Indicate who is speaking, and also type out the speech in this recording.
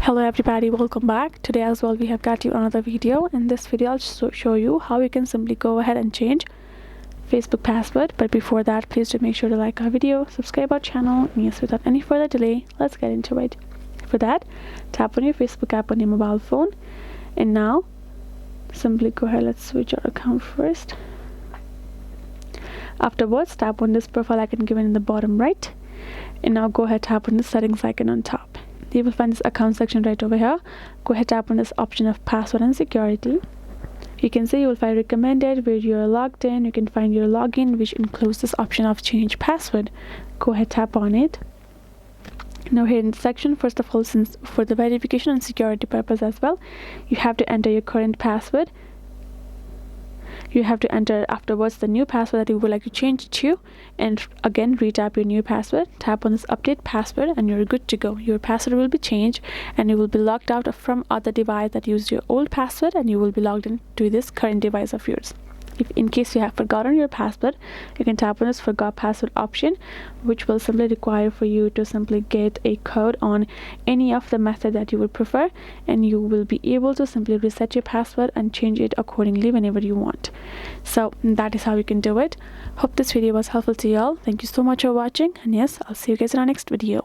Speaker 1: Hello everybody, welcome back. Today as well we have got you another video. In this video I'll show you how you can simply go ahead and change Facebook password. But before that, please do make sure to like our video, subscribe our channel, and yes, without any further delay, let's get into it. For that, tap on your Facebook app on your mobile phone, and now simply go ahead, let's switch our account first. Afterwards, tap on this profile icon given in the bottom right, and now go ahead, tap on the settings icon on top. You will find this account section right over here. Go ahead, tap on this option of password and security. You can see you will find recommended where you are logged in. You can find your login, which includes this option of change password. Go ahead, tap on it. Now here in the section, first of all, since for the verification and security purpose as well, you have to enter your current password. You have to enter afterwards the new password that you would like to change it to, and again re-tap your new password. Tap on this update password and you're good to go. Your password will be changed and you will be logged out from other device that used your old password, and you will be logged in to this current device of yours. If in case you have forgotten your password, you can tap on this forgot password option, which will simply require for you to simply get a code on any of the method that you would prefer, and you will be able to simply reset your password and change it accordingly whenever you want. So that is how you can do it. Hope this video was helpful to you all. Thank you so much for watching, and yes, I'll see you guys in our next video.